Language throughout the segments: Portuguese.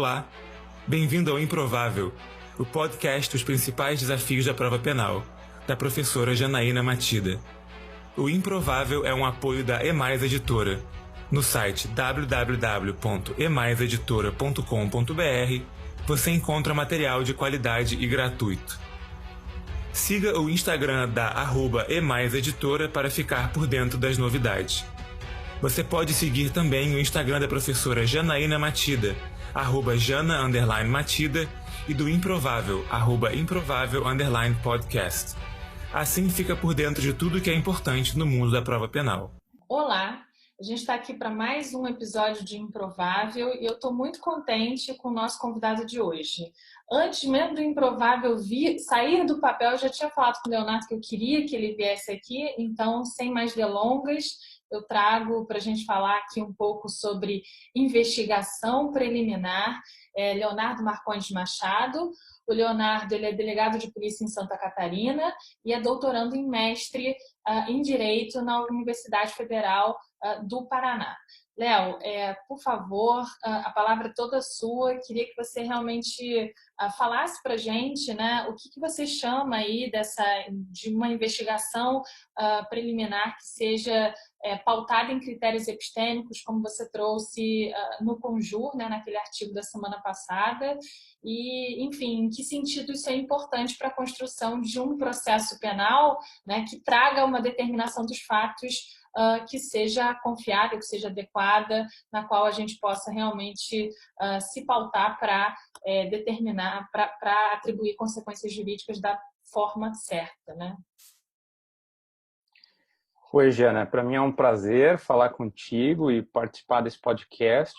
Olá, bem-vindo ao Improvável, o podcast dos principais desafios da prova penal, da professora Janaína Matida. O Improvável é um apoio da EMAIS Editora. No site www.emaiseditora.com.br você encontra material de qualidade e gratuito. Siga o Instagram da @emaiseditora para ficar por dentro das novidades. Você pode seguir também o Instagram da professora Janaína Matida, @jana_matida, e do Improvável, @improvável_podcast. Assim fica por dentro de tudo que é importante no mundo da prova penal. Olá, a gente está aqui para mais um episódio de Improvável e eu estou muito contente com o nosso convidado de hoje. Antes mesmo do Improvável sair do papel, eu já tinha falado com o Leonardo que eu queria que ele viesse aqui, então, sem mais delongas, eu trago para a gente falar aqui um pouco sobre investigação preliminar. Leonardo Marcondes Machado. O Leonardo ele é delegado de polícia em Santa Catarina e é doutorando em mestre em Direito na Universidade Federal do Paraná. Léo, por favor, a palavra é toda sua. Queria que você realmente falasse para a gente, né, o que você chama aí de uma investigação preliminar que seja pautada em critérios epistêmicos, como você trouxe no Conjur, né, naquele artigo da semana passada, e, enfim, em que sentido isso é importante para a construção de um processo penal, né, que traga uma determinação dos fatos que seja confiável, que seja adequada, na qual a gente possa realmente se pautar para determinar, para atribuir consequências jurídicas da forma certa, né? Oi, Jana, para mim é um prazer falar contigo e participar desse podcast.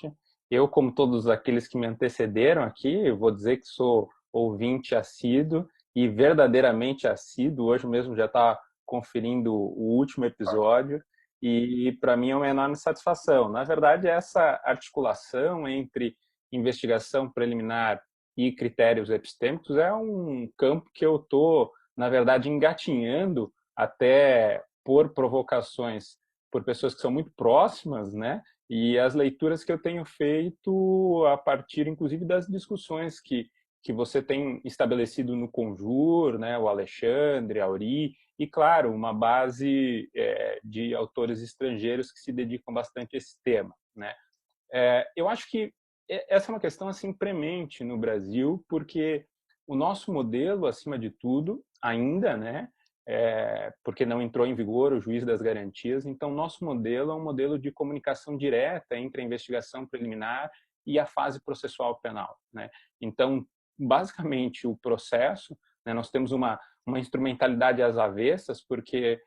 Eu, como todos aqueles que me antecederam aqui, eu vou dizer que sou ouvinte assíduo e verdadeiramente assíduo. Hoje mesmo já está conferindo o último episódio e para mim é uma enorme satisfação. Na verdade, essa articulação entre investigação preliminar e critérios epistêmicos é um campo que eu estou, na verdade, engatinhando até por provocações por pessoas que são muito próximas, né? E as leituras que eu tenho feito a partir, inclusive, das discussões que você tem estabelecido no Conjur, né? O Alexandre, a Auri, e, claro, uma base de autores estrangeiros que se dedicam bastante a esse tema, né? Eu acho que essa é uma questão assim premente no Brasil, porque o nosso modelo, acima de tudo, ainda, né? Porque não entrou em vigor o juiz das garantias. Então, nosso modelo é um modelo de comunicação direta entre a investigação preliminar e a fase processual penal, né? Então, basicamente, o processo, né, nós temos uma instrumentalidade às avessas, porque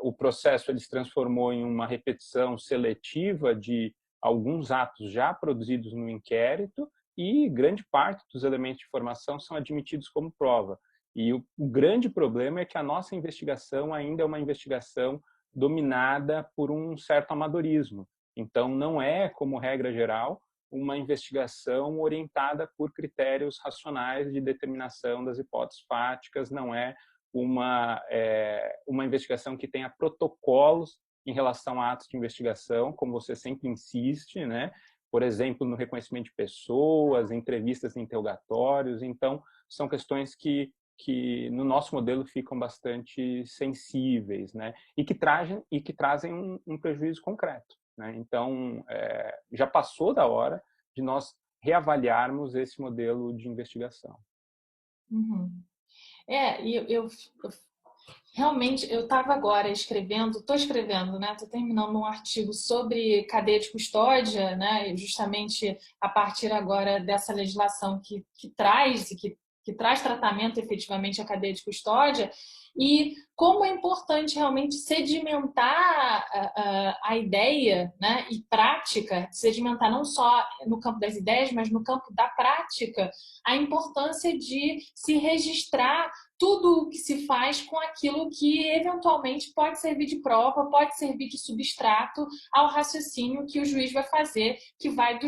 o processo ele se transformou em uma repetição seletiva de alguns atos já produzidos no inquérito e grande parte dos elementos de informação são admitidos como prova. E o grande problema é que a nossa investigação ainda é uma investigação dominada por um certo amadorismo. Então, não é, como regra geral, uma investigação orientada por critérios racionais de determinação das hipóteses fáticas, não é uma investigação que tenha protocolos em relação a atos de investigação, como você sempre insiste, né? Por exemplo, no reconhecimento de pessoas, entrevistas e interrogatórios. Então, são questões que no nosso modelo ficam bastante sensíveis, né? E que trazem um prejuízo concreto, né? Então, já passou da hora de nós reavaliarmos esse modelo de investigação. Uhum. Eu realmente, eu estava agora estou escrevendo, né? Estou terminando um artigo sobre cadeia de custódia, né? Justamente a partir agora dessa legislação que traz tratamento efetivamente à cadeia de custódia, e como é importante realmente sedimentar a ideia, né, e prática, sedimentar não só no campo das ideias, mas no campo da prática, a importância de se registrar tudo o que se faz com aquilo que eventualmente pode servir de prova, pode servir de substrato ao raciocínio que o juiz vai fazer, que vai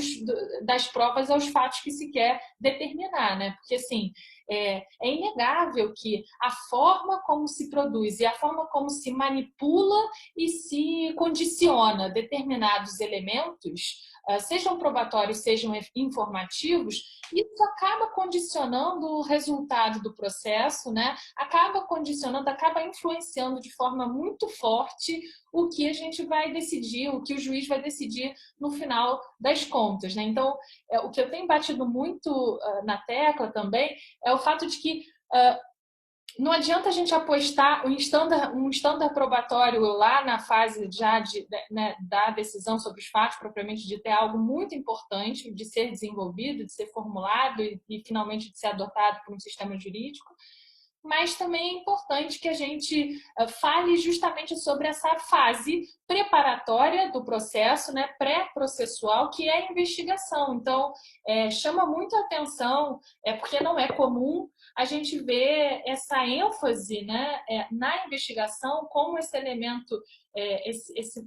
das provas aos fatos que se quer determinar, né? Porque, assim, é inegável que a forma como se produz e a forma como se manipula e se condiciona determinados elementos, sejam probatórios, sejam informativos, isso acaba condicionando o resultado do processo, né? Acaba condicionando, acaba influenciando de forma muito forte o que a gente vai decidir, o que o juiz vai decidir no final das contas, né? Então, o que eu tenho batido muito na tecla também é o fato de que não adianta a gente apostar um estándar probatório lá na fase já né, da decisão sobre os fatos, propriamente de ter algo muito importante de ser desenvolvido, de ser formulado e finalmente de ser adotado por um sistema jurídico, mas também é importante que a gente fale justamente sobre essa fase preparatória do processo, né, pré-processual, que é a investigação. Então, chama muito a atenção, porque não é comum a gente ver essa ênfase, né, na investigação como esse elemento,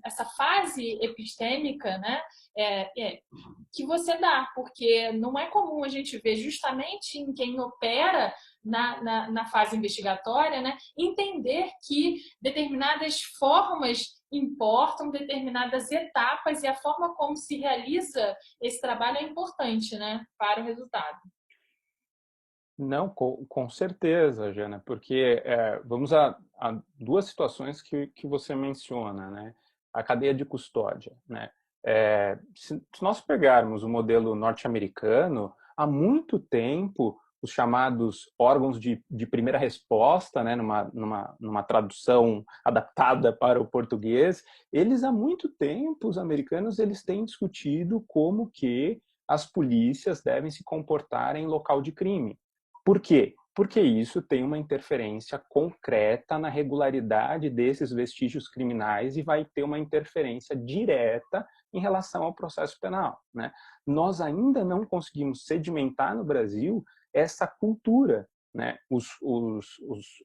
essa fase epistêmica, né, que você dá, porque não é comum a gente ver justamente em quem opera na fase investigatória, né, entender que determinadas formas importam, determinadas etapas, e a forma como se realiza esse trabalho é importante, né, para o resultado. Não, com certeza, Jana, porque vamos a duas situações que você menciona, né? A cadeia de custódia, né? Se nós pegarmos o modelo norte-americano, há muito tempo os chamados órgãos de primeira resposta, né, numa tradução adaptada para o português, eles há muito tempo, os americanos, eles têm discutido como que as polícias devem se comportar em local de crime. Por quê? Porque isso tem uma interferência concreta na regularidade desses vestígios criminais e vai ter uma interferência direta em relação ao processo penal, né? Nós ainda não conseguimos sedimentar no Brasil essa cultura, né? Os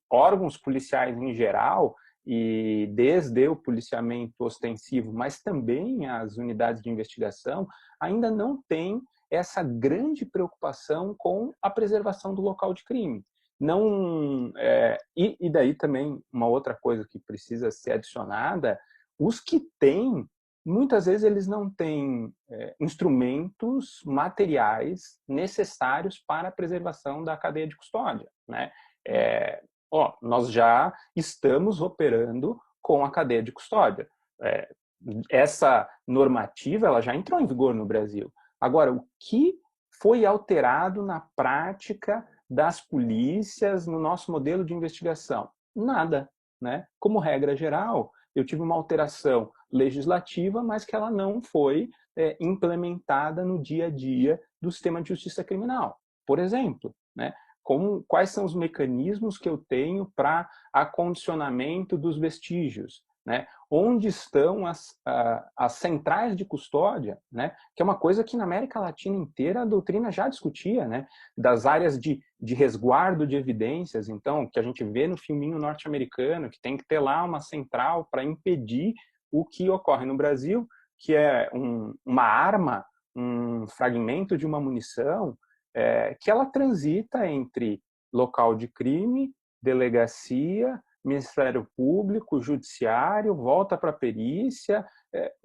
órgãos policiais em geral, e desde o policiamento ostensivo, mas também as unidades de investigação, ainda não têm essa grande preocupação com a preservação do local de crime. Não, e daí também uma outra coisa que precisa ser adicionada, os que têm, muitas vezes eles não têm instrumentos materiais necessários para a preservação da cadeia de custódia, né? Nós já estamos operando com a cadeia de custódia. Essa normativa ela já entrou em vigor no Brasil. Agora, o que foi alterado na prática das polícias no nosso modelo de investigação? Nada, né? Como regra geral, eu tive uma alteração legislativa, mas que ela não foi implementada no dia a dia do sistema de justiça criminal. Por exemplo, né? Quais são os mecanismos que eu tenho para acondicionamento dos vestígios, né? Onde estão as centrais de custódia, né? Que é uma coisa que na América Latina inteira a doutrina já discutia, né? Das áreas de resguardo de evidências, então, que a gente vê no filminho norte-americano, que tem que ter lá uma central para impedir o que ocorre no Brasil, que é uma arma, um fragmento de uma munição, que ela transita entre local de crime, delegacia, Ministério Público, Judiciário, volta para a perícia,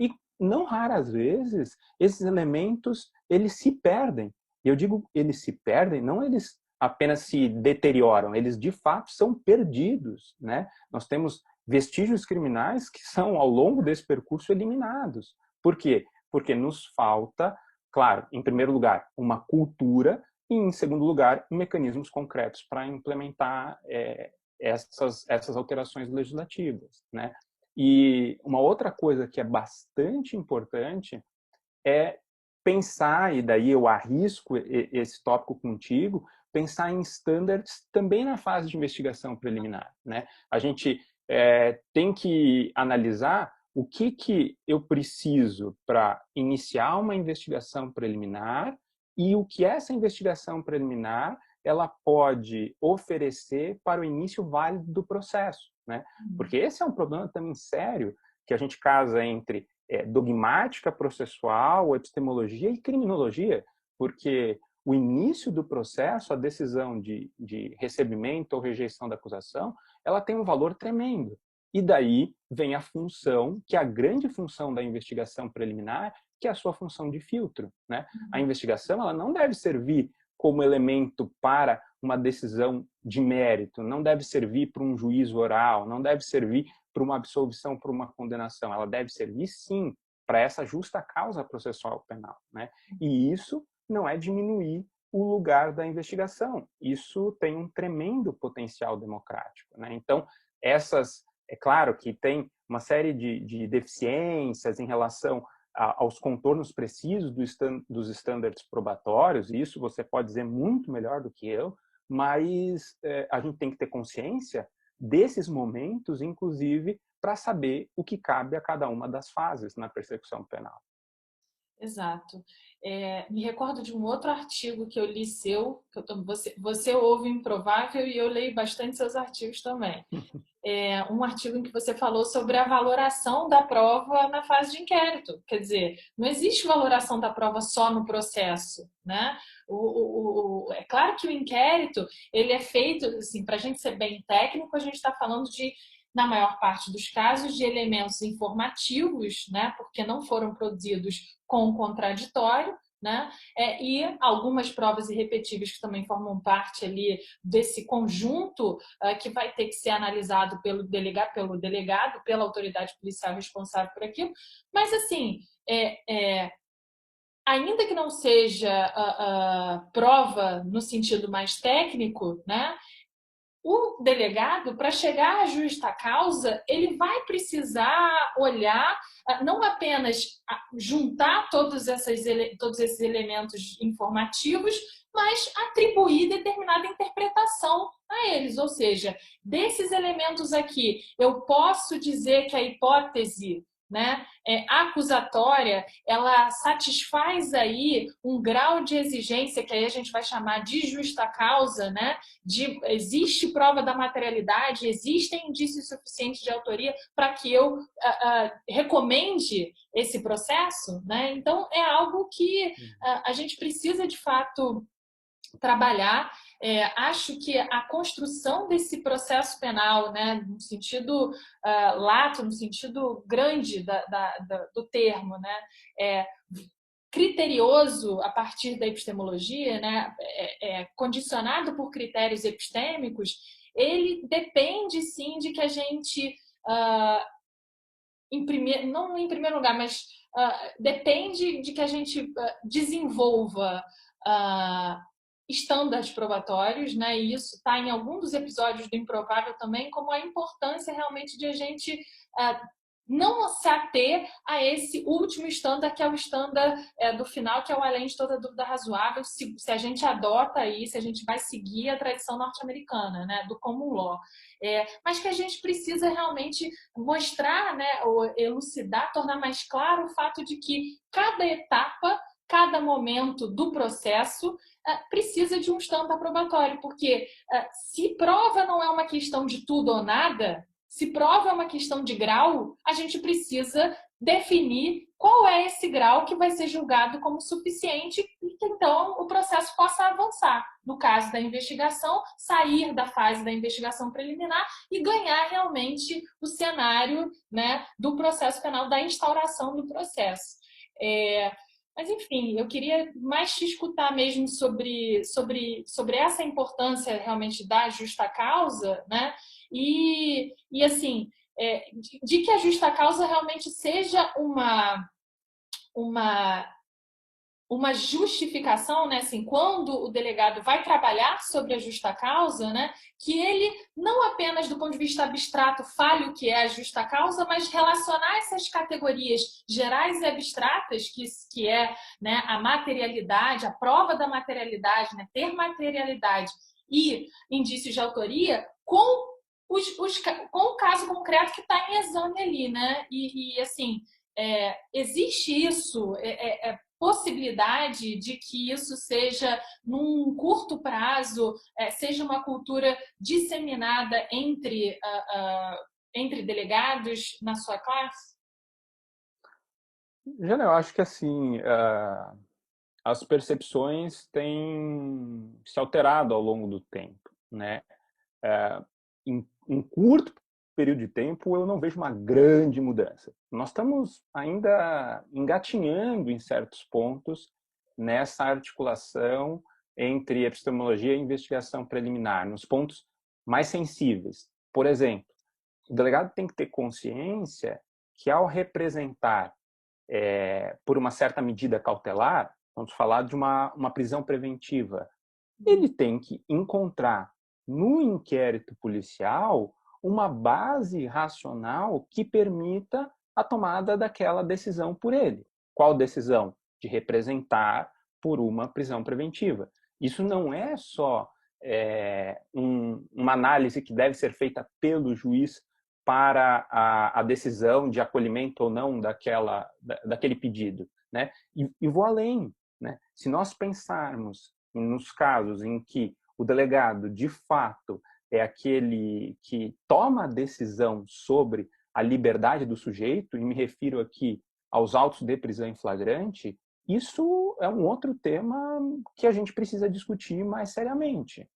e não raras vezes esses elementos eles se perdem. E eu digo eles se perdem, não eles apenas se deterioram, eles de fato são perdidos, né? Nós temos vestígios criminais que são ao longo desse percurso eliminados. Por quê? Porque nos falta, claro, em primeiro lugar, uma cultura e, em segundo lugar, mecanismos concretos para implementar essas alterações legislativas, né? E uma outra coisa que é bastante importante é pensar, e daí eu arrisco esse tópico contigo, pensar em standards também na fase de investigação preliminar, né? A gente tem que analisar o que eu preciso para iniciar uma investigação preliminar e o que essa investigação preliminar ela pode oferecer para o início válido do processo, né? Porque esse é um problema também sério, que a gente casa entre dogmática processual, epistemologia e criminologia, porque o início do processo, a decisão de recebimento ou rejeição da acusação, ela tem um valor tremendo. E daí vem a função, que é a grande função da investigação preliminar, que é a sua função de filtro, né? A investigação, ela não deve servir como elemento para uma decisão de mérito, não deve servir para um juízo oral, não deve servir para uma absolvição, para uma condenação. Ela deve servir, sim, para essa justa causa processual penal, né? E isso não é diminuir o lugar da investigação. Isso tem um tremendo potencial democrático, né? Então, é claro que tem uma série de deficiências em relação aos contornos precisos dos estándares probatórios, e isso você pode dizer muito melhor do que eu, mas a gente tem que ter consciência desses momentos, inclusive, para saber o que cabe a cada uma das fases na persecução penal. Exato. Me recordo de um outro artigo que eu li seu, você ouve o Improvável e eu leio bastante seus artigos também. Um artigo em que você falou sobre a valoração da prova na fase de inquérito. Quer dizer, não existe valoração da prova só no processo, né? É claro que o inquérito ele é feito, assim, para a gente ser bem técnico, a gente está falando na maior parte dos casos, de elementos informativos, né? Porque não foram produzidos com contraditório, né? E algumas provas irrepetíveis que também formam parte ali desse conjunto que vai ter que ser analisado pelo delegado, pela autoridade policial responsável por aquilo. Mas, assim, ainda que não seja prova no sentido mais técnico, né? O delegado, para chegar à justa causa, ele vai precisar olhar, não apenas juntar todos esses elementos informativos, mas atribuir determinada interpretação a eles. Ou seja, desses elementos aqui, eu posso dizer que a hipótese, né, acusatória, ela satisfaz aí um grau de exigência que aí a gente vai chamar de justa causa, né? Existe prova da materialidade, existem indícios suficientes de autoria para que eu recomende esse processo, né? Então, é algo que a gente precisa, de fato, trabalhar. Acho que a construção desse processo penal, né, no sentido lato, no sentido grande do termo, né, criterioso a partir da epistemologia, né, condicionado por critérios epistêmicos, ele depende, sim, de que a gente, não em primeiro lugar, mas depende de que a gente desenvolva estándares probatórios, né? E isso está em algum dos episódios do Improvável também, como a importância realmente de a gente não se ater a esse último estándar, que é o estándar do final, que é o além de toda dúvida razoável, se a gente adota isso, se a gente vai seguir a tradição norte-americana, né, do common law. Mas que a gente precisa realmente mostrar, né, ou elucidar, tornar mais claro o fato de que cada etapa, cada momento do processo precisa de um estándar probatório, porque se prova não é uma questão de tudo ou nada, se prova é uma questão de grau, a gente precisa definir qual é esse grau que vai ser julgado como suficiente e que então o processo possa avançar. No caso da investigação, sair da fase da investigação preliminar e ganhar realmente o cenário, né, do processo penal, da instauração do processo. Mas, enfim, eu queria mais te escutar mesmo sobre essa importância realmente da justa causa, né? E assim, de que a justa causa realmente seja uma justificação, né? Assim, quando o delegado vai trabalhar sobre a justa causa, né? Que ele, não apenas do ponto de vista abstrato, fale o que é a justa causa, mas relacionar essas categorias gerais e abstratas, que é, né, a materialidade, a prova da materialidade, né? Ter materialidade e indícios de autoria, com o caso concreto que está em exame ali, né? E assim, existe isso, possibilidade de que isso seja, num curto prazo, seja uma cultura disseminada entre delegados na sua classe? Jana, eu acho que assim, as percepções têm se alterado ao longo do tempo, né? Em um curto período de tempo, eu não vejo uma grande mudança. Nós estamos ainda engatinhando em certos pontos nessa articulação entre epistemologia e investigação preliminar, nos pontos mais sensíveis. Por exemplo, o delegado tem que ter consciência que, ao representar por uma certa medida cautelar, vamos falar de uma prisão preventiva, ele tem que encontrar no inquérito policial uma base racional que permita a tomada daquela decisão por ele. Qual decisão? De representar por uma prisão preventiva. Isso não é só uma análise que deve ser feita pelo juiz para a decisão de acolhimento ou não daquele pedido, né? E vou além, né? Se nós pensarmos nos casos em que o delegado, de fato, é aquele que toma a decisão sobre a liberdade do sujeito, e me refiro aqui aos autos de prisão em flagrante, isso é um outro tema que a gente precisa discutir mais seriamente.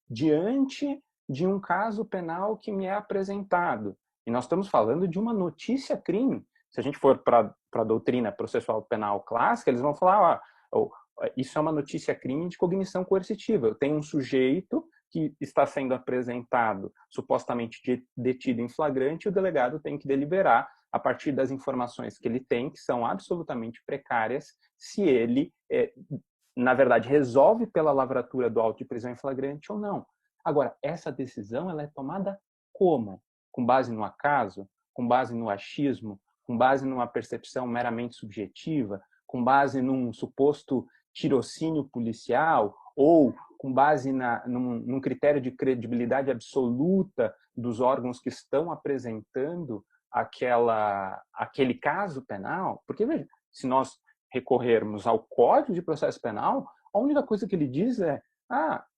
Diante de um caso penal que me é apresentado, e nós estamos falando de uma notícia-crime. Se a gente for para a doutrina processual penal clássica, eles vão falar, isso é uma notícia-crime de cognição coercitiva. Eu tenho um sujeito que está sendo apresentado, supostamente detido em flagrante, e o delegado tem que deliberar, a partir das informações que ele tem, que são absolutamente precárias, se ele, na verdade, resolve pela lavratura do auto de prisão em flagrante ou não. Agora, essa decisão ela é tomada como? Com base no acaso? Com base no achismo? Com base numa percepção meramente subjetiva? Com base num suposto tirocínio policial? Ou com base num critério de credibilidade absoluta dos órgãos que estão apresentando aquele caso penal? Porque, veja, se nós recorrermos ao Código de Processo Penal, a única coisa que ele diz é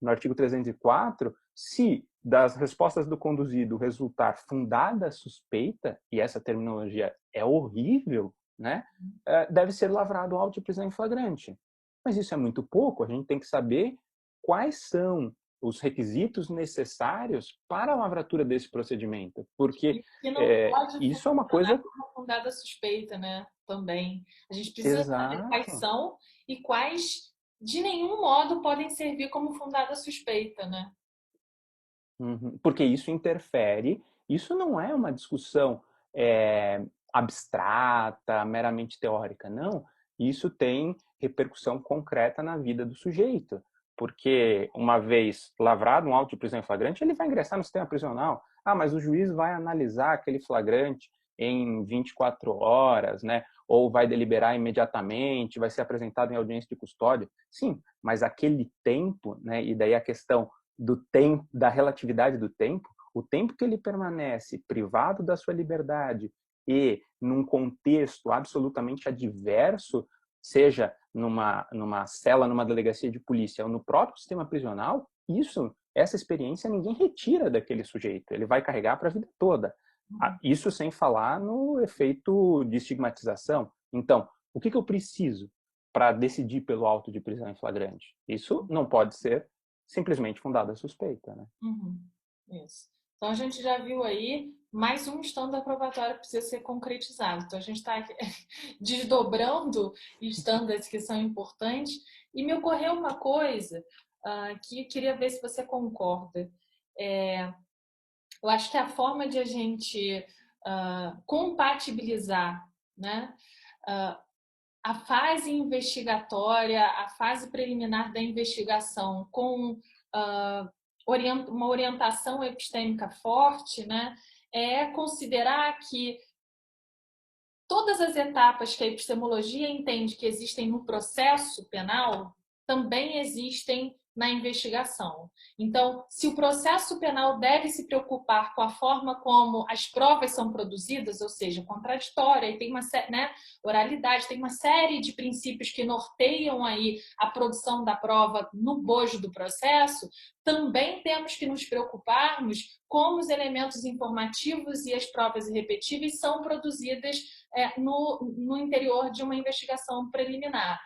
no artigo 304, se das respostas do conduzido resultar fundada a suspeita, e essa terminologia é horrível, né, deve ser lavrado auto de prisão em flagrante. Mas isso é muito pouco, a gente tem que saber quais são os requisitos necessários para a lavratura desse procedimento, porque isso é uma coisa... fundada a suspeita, né, também. A gente precisa saber Exato. quais são e quais de nenhum modo podem servir como fundada suspeita, né? Porque isso interfere, isso não é uma discussão abstrata, meramente teórica, não. Isso tem repercussão concreta na vida do sujeito, porque uma vez lavrado um auto de prisão em flagrante, ele vai ingressar no sistema prisional. Mas o juiz vai analisar aquele flagrante em 24 horas, né? Ou vai deliberar imediatamente, vai ser apresentado em audiência de custódia. Sim, mas aquele tempo, né? E daí a questão do tempo, da relatividade do tempo, o tempo que ele permanece privado da sua liberdade e num contexto absolutamente adverso, seja numa cela, numa delegacia de polícia ou no próprio sistema prisional, essa experiência ninguém retira daquele sujeito, ele vai carregar para a vida toda. Isso sem falar no efeito de estigmatização. Então, o que eu preciso para decidir pelo auto de prisão em flagrante? Isso não pode ser simplesmente fundada a suspeita, né? Isso. Então, a gente já viu aí mais um estando aprovatório que precisa ser concretizado. Então, a gente está desdobrando estándares que são importantes. E me ocorreu uma coisa que queria ver se você concorda. Eu acho que a forma de a gente compatibilizar, né, a fase investigatória, a fase preliminar da investigação com uma orientação epistêmica forte, né, é considerar que todas as etapas que a epistemologia entende que existem no processo penal também existem na investigação. Então, se o processo penal deve se preocupar com a forma como as provas são produzidas, ou seja, contraditória, e tem uma, né, oralidade, tem uma série de princípios que norteiam aí a produção da prova no bojo do processo, também temos que nos preocuparmos como os elementos informativos e as provas irrepetíveis são produzidas no interior de uma investigação preliminar.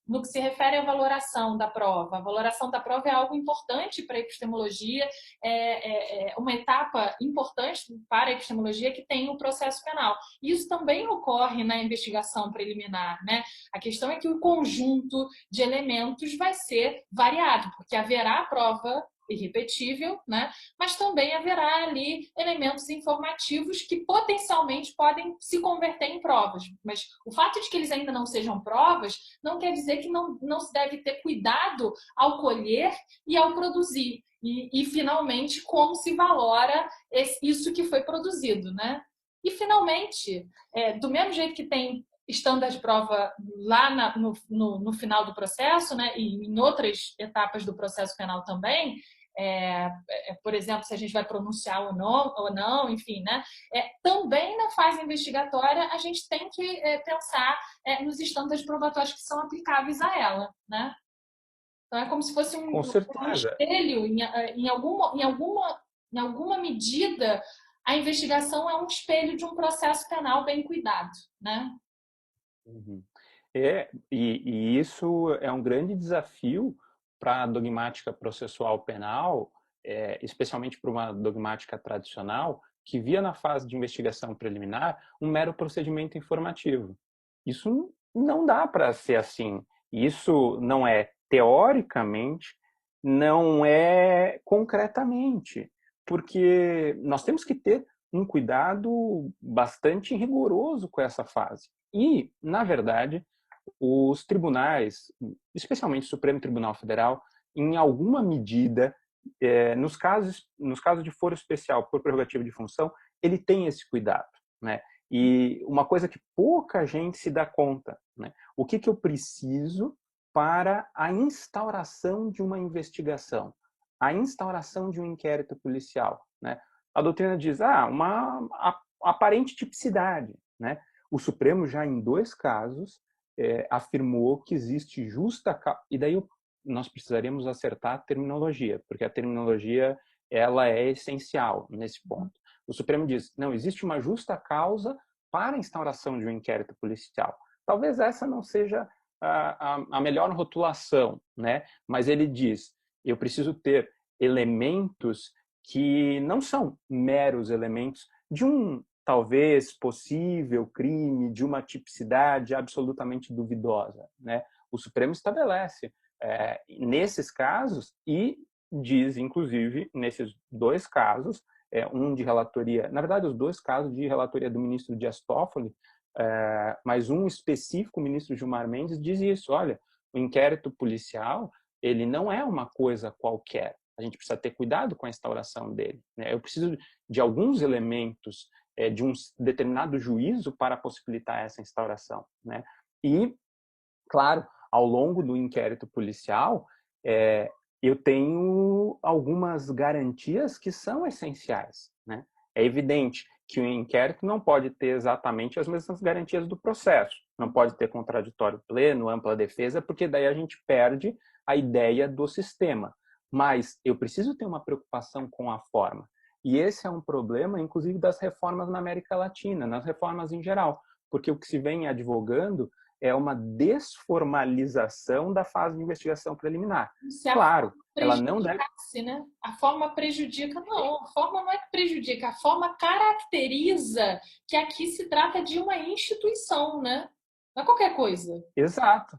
No que se refere à valoração da prova, a valoração da prova é algo importante para a epistemologia, é uma etapa importante para a epistemologia que tem o processo penal. Isso também ocorre na investigação preliminar, né? A questão é que o conjunto de elementos vai ser variado, porque haverá prova irrepetível, né? Mas também haverá ali elementos informativos que potencialmente podem se converter em provas. Mas o fato de que eles ainda não sejam provas não quer dizer que não se deve ter cuidado ao colher e ao produzir. E finalmente, como se valora isso que foi produzido, né? E, finalmente, do mesmo jeito que tem estando de prova lá no final do processo, né, e em outras etapas do processo penal também, por exemplo, se a gente vai pronunciar ou não, enfim, né, também na fase investigatória a gente tem que pensar nos estándares probatórios que são aplicáveis a ela, né? Então é como se fosse um espelho, em alguma medida, a investigação é um espelho de um processo penal bem cuidado, né? Uhum. E isso é um grande desafio para a dogmática processual penal, especialmente para uma dogmática tradicional, que via na fase de investigação preliminar um mero procedimento informativo. Isso não dá para ser assim. Isso não é teoricamente, não é concretamente, porque nós temos que ter um cuidado bastante rigoroso com essa fase. E, na verdade, os tribunais, especialmente o Supremo Tribunal Federal, em alguma medida, nos casos de foro especial por prerrogativa de função, ele tem esse cuidado, né? E uma coisa que pouca gente se dá conta, né? O que eu preciso para a instauração de uma investigação, a instauração de um inquérito policial, né? A doutrina diz, uma aparente tipicidade, né? O Supremo já em 2 casos afirmou que existe justa causa, e daí nós precisaríamos acertar a terminologia, porque a terminologia ela é essencial nesse ponto. O Supremo diz, não, existe uma justa causa para a instauração de um inquérito policial. Talvez essa não seja a melhor rotulação, né? Mas ele diz, eu preciso ter elementos que não são meros elementos de um talvez possível crime, de uma tipicidade absolutamente duvidosa, né? O Supremo estabelece nesses casos e diz, inclusive, nesses 2 casos, um de relatoria, na verdade, os 2 casos de relatoria do ministro Dias Toffoli, mas um específico, o ministro Gilmar Mendes, diz isso, olha, o inquérito policial, ele não é uma coisa qualquer, a gente precisa ter cuidado com a instauração dele, né? Eu preciso de alguns elementos de um determinado juízo para possibilitar essa instauração, né? E, claro, ao longo do inquérito policial, eu tenho algumas garantias que são essenciais, né? É evidente que o inquérito não pode ter exatamente as mesmas garantias do processo. Não pode ter contraditório pleno, ampla defesa, porque daí a gente perde a ideia do sistema. Mas eu preciso ter uma preocupação com a forma. E esse é um problema, inclusive, das reformas na América Latina, nas reformas em geral, porque o que se vem advogando é uma desformalização da fase de investigação preliminar. Claro, ela não deve... né? A forma prejudica, não. A forma não é que prejudica, a forma caracteriza que aqui se trata de uma instituição, né? Não é qualquer coisa. Exato.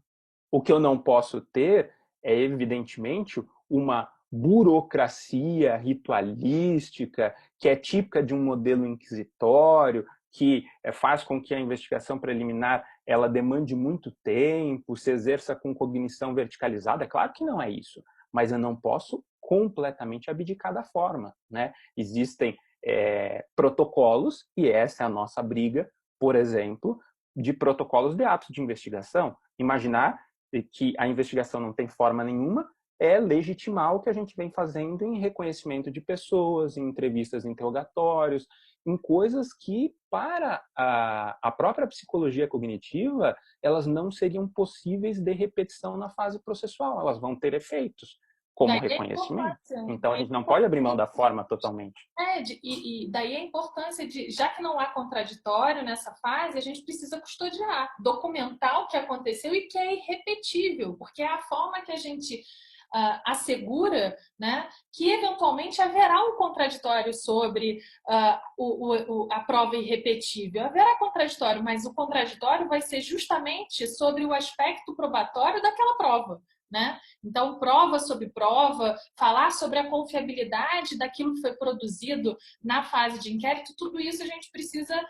O que eu não posso ter é, evidentemente, uma burocracia ritualística que é típica de um modelo inquisitório, que faz com que a investigação preliminar ela demande muito tempo, se exerça com cognição verticalizada. É claro que não é isso, mas eu não posso completamente abdicar da forma, né? Existem protocolos, e essa é a nossa briga, por exemplo, de protocolos de atos de investigação. Imaginar que a investigação não tem forma nenhuma é legitimar o que a gente vem fazendo em reconhecimento de pessoas, em entrevistas, interrogatórios, em coisas que, para a própria psicologia cognitiva, elas não seriam possíveis de repetição na fase processual, elas vão ter efeitos, como Daí a reconhecimento. importância. Então, a gente não pode abrir mão da forma totalmente. E daí a importância de, já que não há contraditório nessa fase, a gente precisa custodiar, documentar o que aconteceu e que é irrepetível, porque é a forma que a gente assegura, né, que eventualmente haverá um contraditório sobre a prova irrepetível. Haverá contraditório, mas o contraditório vai ser justamente sobre o aspecto probatório daquela prova. Né? Então, prova sobre prova, falar sobre a confiabilidade daquilo que foi produzido na fase de inquérito, tudo isso a gente precisa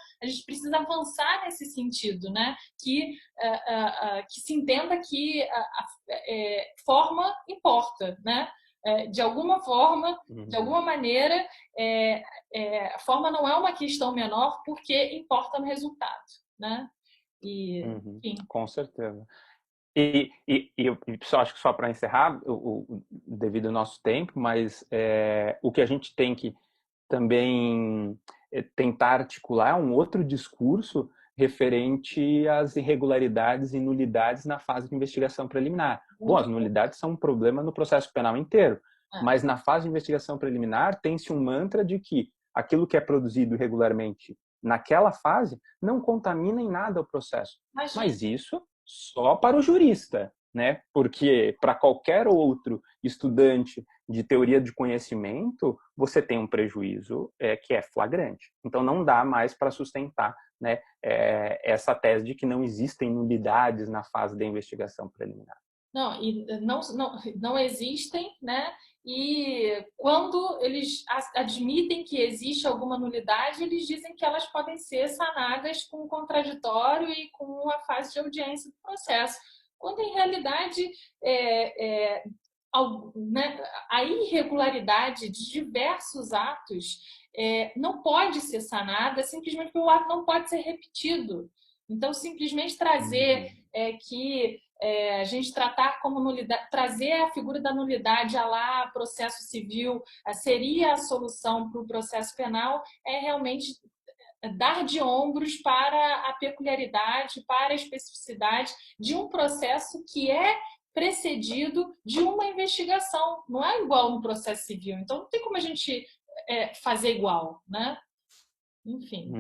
avançar nesse sentido, né? Que se entenda que forma importa, né? De alguma forma, de alguma maneira, a forma não é uma questão menor porque importa no resultado, né? E, enfim. Com certeza. E eu só acho que só para encerrar, devido ao nosso tempo, mas o que a gente tem que também tentar articular é um outro discurso referente às irregularidades e nulidades na fase de investigação preliminar. Bom, as nulidades são um problema no processo penal inteiro, mas na fase de investigação preliminar tem-se um mantra de que aquilo que é produzido irregularmente naquela fase não contamina em nada o processo. Mas isso só para o jurista, né? Porque para qualquer outro estudante de teoria de conhecimento, você tem um prejuízo que é flagrante. Então, não dá mais para sustentar, né, essa tese de que não existem nulidades na fase da investigação preliminar. Não existem, né? E quando eles admitem que existe alguma nulidade, eles dizem que elas podem ser sanadas com o contraditório e com a fase de audiência do processo, quando em realidade a irregularidade de diversos atos não pode ser sanada simplesmente porque o ato não pode ser repetido. Então, simplesmente trazer que a gente tratar como nulidade, trazer a figura da nulidade a lá processo civil seria a solução para o processo penal, é realmente dar de ombros para a peculiaridade, para a especificidade de um processo que é precedido de uma investigação. Não é igual no processo civil. Então, não tem como a gente fazer igual, né? Enfim.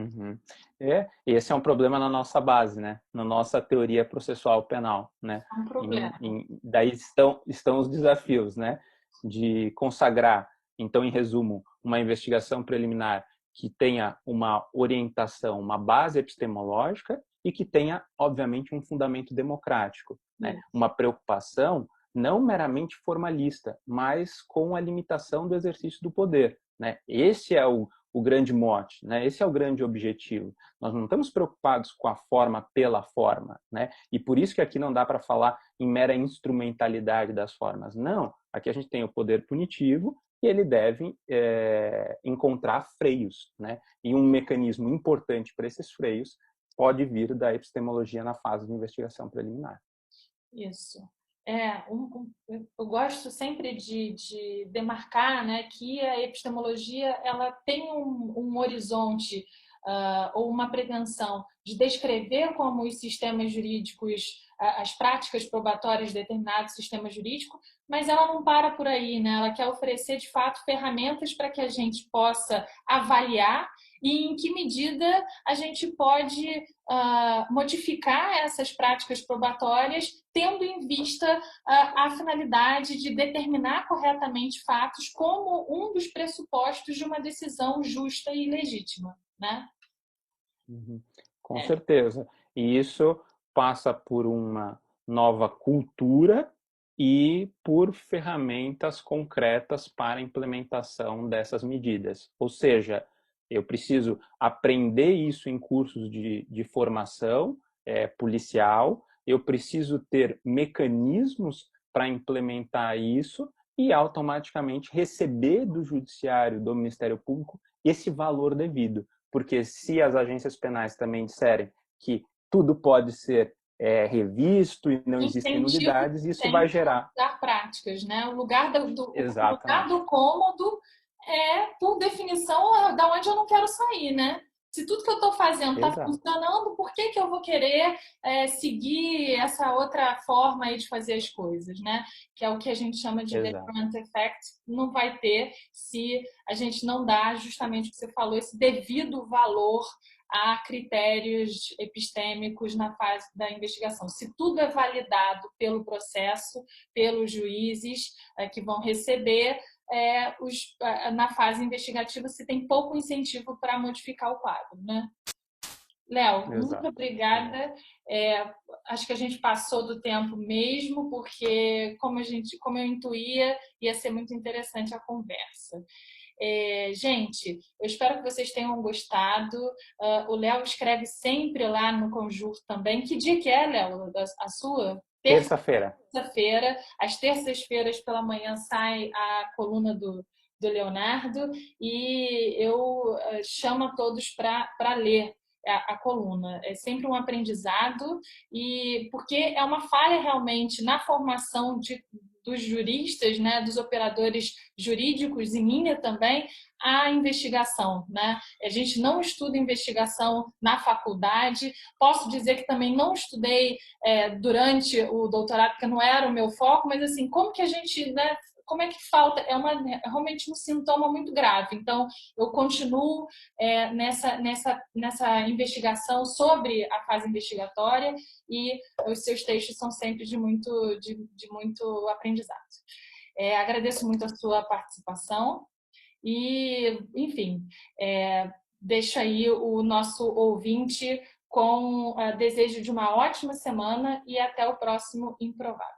Esse é um problema na nossa base, né? Na nossa teoria processual penal, né? É um problema. Daí estão os desafios, né? De consagrar, então, em resumo, uma investigação preliminar que tenha uma orientação, uma base epistemológica e que tenha, obviamente, um fundamento democrático, né? Uma preocupação não meramente formalista, mas com a limitação do exercício do poder, né? Esse é o grande mote, né? Esse é o grande objetivo. Nós não estamos preocupados com a forma pela forma, né? E por isso que aqui não dá para falar em mera instrumentalidade das formas. Não, aqui a gente tem o poder punitivo e ele deve encontrar freios, né? E um mecanismo importante para esses freios pode vir da epistemologia na fase de investigação preliminar. Isso. Eu gosto sempre de demarcar, né, que a epistemologia ela tem um horizonte ou uma pretensão de descrever como os sistemas jurídicos, as práticas probatórias de determinado sistema jurídico, mas ela não para por aí, né? Ela quer oferecer, de fato, ferramentas para que a gente possa avaliar e em que medida a gente pode modificar essas práticas probatórias, tendo em vista a finalidade de determinar corretamente fatos como um dos pressupostos de uma decisão justa e legítima, né? Com certeza. E isso passa por uma nova cultura e por ferramentas concretas para a implementação dessas medidas. Ou seja, eu preciso aprender isso em cursos de formação policial, eu preciso ter mecanismos para implementar isso e automaticamente receber do judiciário, do Ministério Público, esse valor devido. Porque se as agências penais também disserem que tudo pode ser revisto e não existem Incentivo novidades, isso vai tem gerar. dar práticas, né? O lugar Exatamente. do cômodo é, por definição, da onde eu não quero sair, né? Se tudo que eu estou fazendo está Exato. funcionando, por que eu vou querer seguir essa outra forma aí de fazer as coisas, né? Que é o que a gente chama de Exato. deterrent effect, não vai ter se a gente não dá justamente o que você falou, esse devido valor a critérios epistêmicos na fase da investigação. Se tudo é validado pelo processo, pelos juízes que vão receber, na fase investigativa se tem pouco incentivo para modificar o quadro, né? Léo, muito Exato. obrigada. Acho que a gente passou do tempo mesmo, porque como eu intuía, ia ser muito interessante a conversa. Gente, eu espero que vocês tenham gostado. O Léo escreve sempre lá no Conjur também. Que dia que é, Léo, a sua? Terça-feira. Terça-feira. Às terças-feiras pela manhã sai a coluna do Leonardo e eu chamo a todos para ler a coluna. É sempre um aprendizado e porque é uma falha realmente na formação dos juristas, né, dos operadores jurídicos e minha também, a investigação, né? A gente não estuda investigação na faculdade. Posso dizer que também não estudei durante o doutorado, porque não era o meu foco, mas assim, como que a gente, né, como é que falta? É realmente um sintoma muito grave. Então, eu continuo nessa investigação sobre a fase investigatória e os seus textos são sempre de muito aprendizado. Agradeço muito a sua participação e, enfim, deixo aí o nosso ouvinte com desejo de uma ótima semana e até o próximo Improvável.